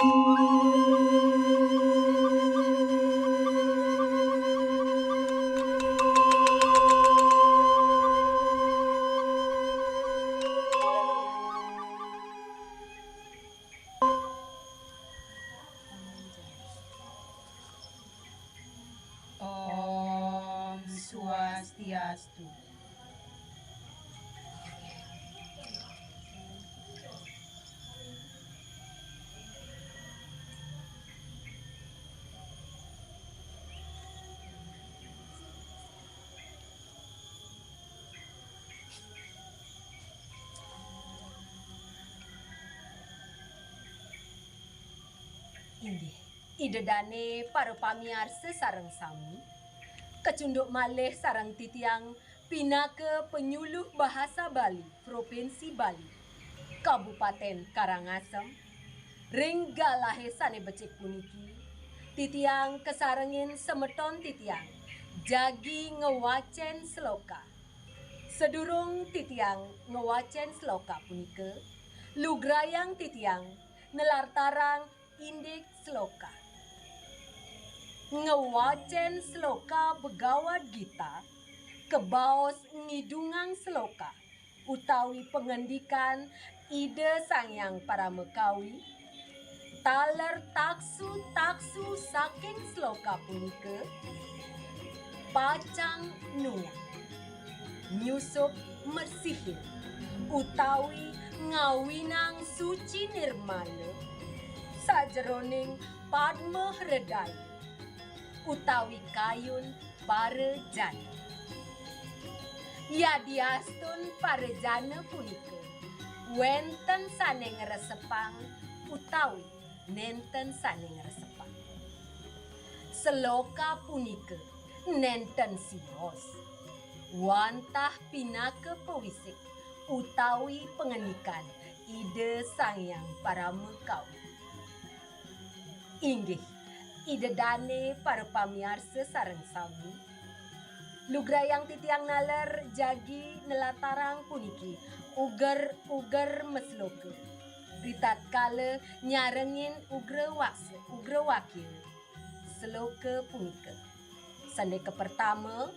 Om Swastiastu. Inggih, idedane para pamiarsa sareng sami, kecunduk malih sareng titiang pinaka penyuluh bahasa Bali, Provinsi Bali, Kabupaten Karangasem, ring galahe sane becik puniki, titiang kesarengin semeton titiang, jagi ngewacen seloka. Sedurung titiang ngewacen seloka punika, lugrayang titiang nelartarang indik seloka. Ngewacen seloka begawat gita, kebaos ngidungang seloka, utawi pengendikan ide sangyang paramekawi, taler taksu saking seloka punika, pacang nunga, nyusup mersihir, utawi ngawinang suci nirmala, sajeroning padma hredaya, utawi kayun parejana. Yadiastun parejana punika wenten sane ngresepang utawi nenten sane ngresepang. Seloka punika nenten sios, wantah pinaka pewisik utawi pengenikan ide sangyang paramekawi. Inggih, idedane para pamiarsa sareng sami, lugrayang titiang naler jagi nelatarang puniki uger mesloke, ritatkala nyarengin ugra wakil seloka punika. Sane kepertama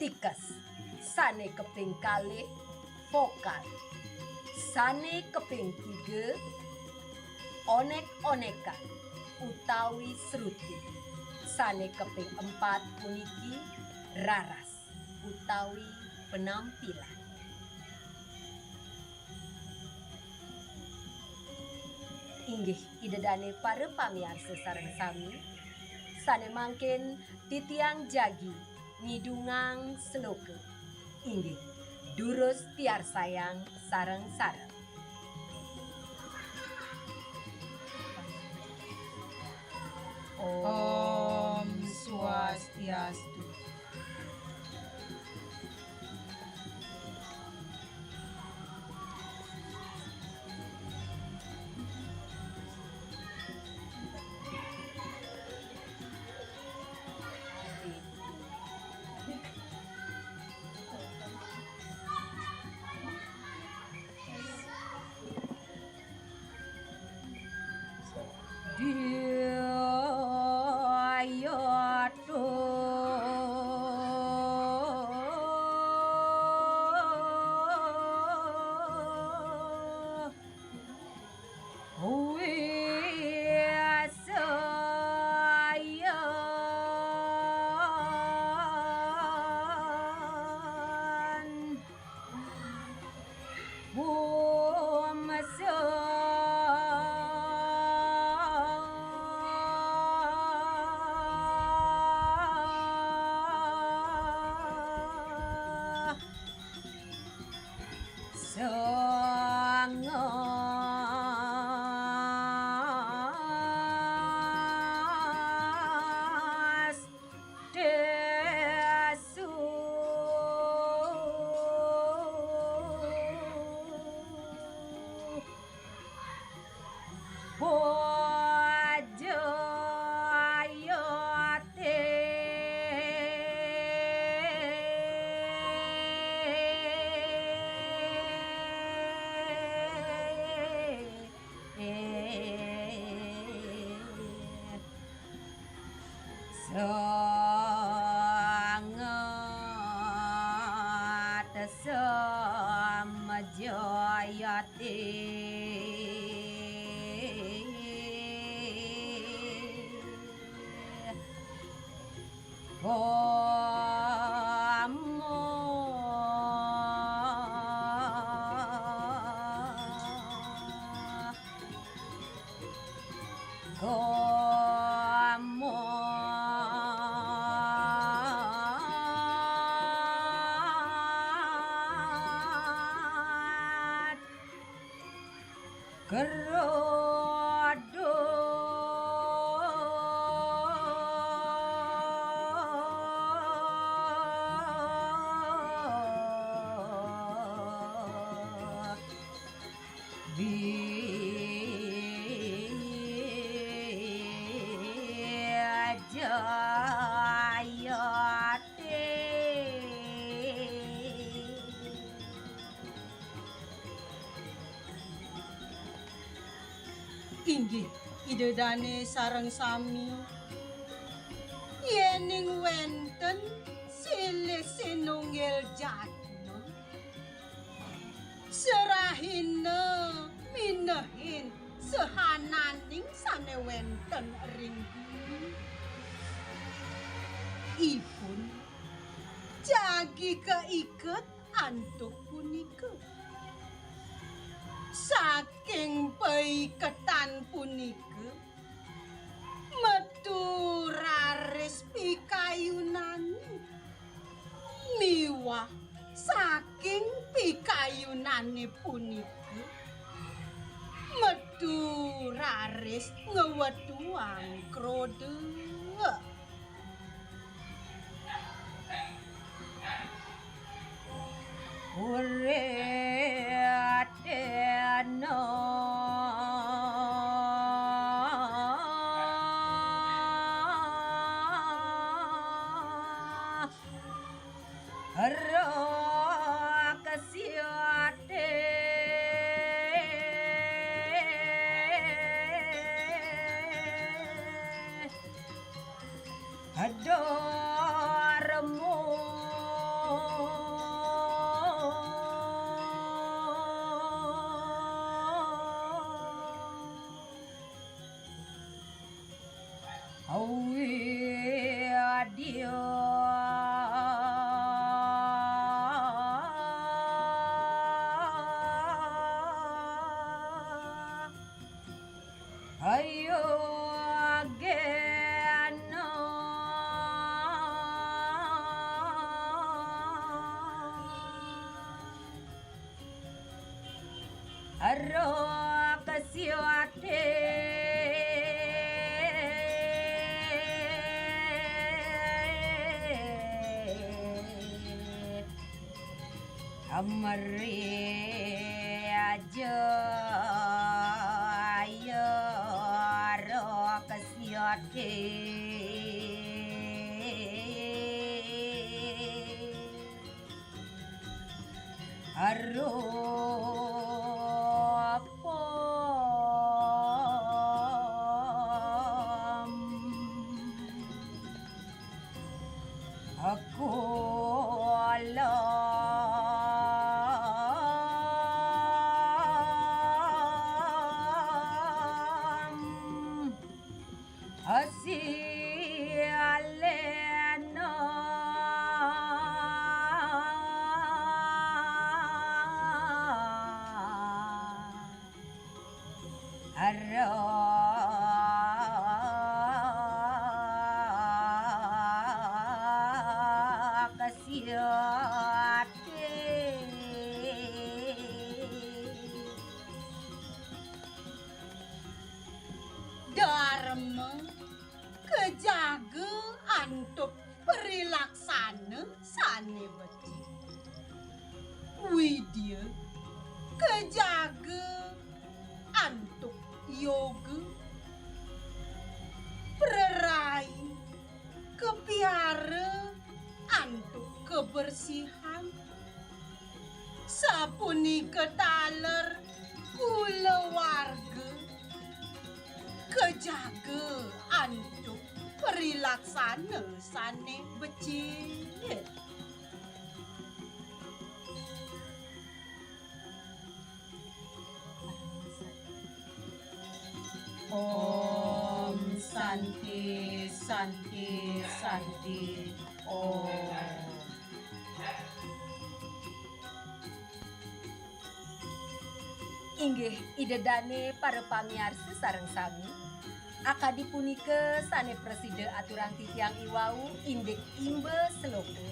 tikas, sane keping kalih vokal, sane keping tiga onek-onekan utawi seruti, sane keping 4 puniki raras utawi penampilan. Inggih, idedane para pamiarsa sareng sami, sane mangkin titiang jagi ngidungang seloka. Inggih, durus piarsayang sareng-sareng. Om Swastiastu. ayate Inggih idedane sareng sami yening wenten silih sinunggil jatno serahine minehin sehananing sane wenten ring bumi ipun jagi keiket antuk punika saking peiketan punika metu raris pikayunane miwah saking pikayunane punika metu raris ngewetuang krode Uredeno Rakasyate Adormu Ayo ageno Aro kasyate Amari aja ayo ro kasyate Aro aku alam asialena Dharma kejaga antuk perilaksana sane becik widya kejaga antuk yoga prerai kepiara antuk kebersihan sapunika taler kula warga kejaga antuk perilaksana sane becik Om Santi Santi Santi Om. Inggih idedane para pamiarsa sareng sami akadi punika sane preside aturan titiang iwau indik imbe seloke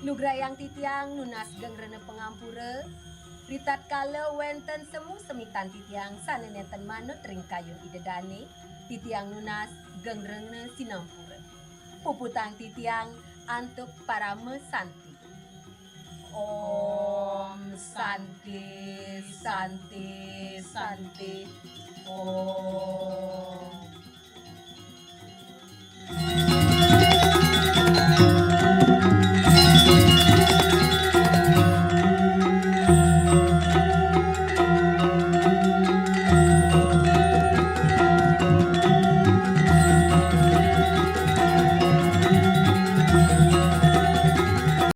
nugrayang titiang nunas gengrene pengampura ritat kala wenten semu semitan titiang sane neten manut ring kayun idedane titiang nunas gengrene sinampura puputang titiang antuk parame santi. Om Santi Santi Santi Om.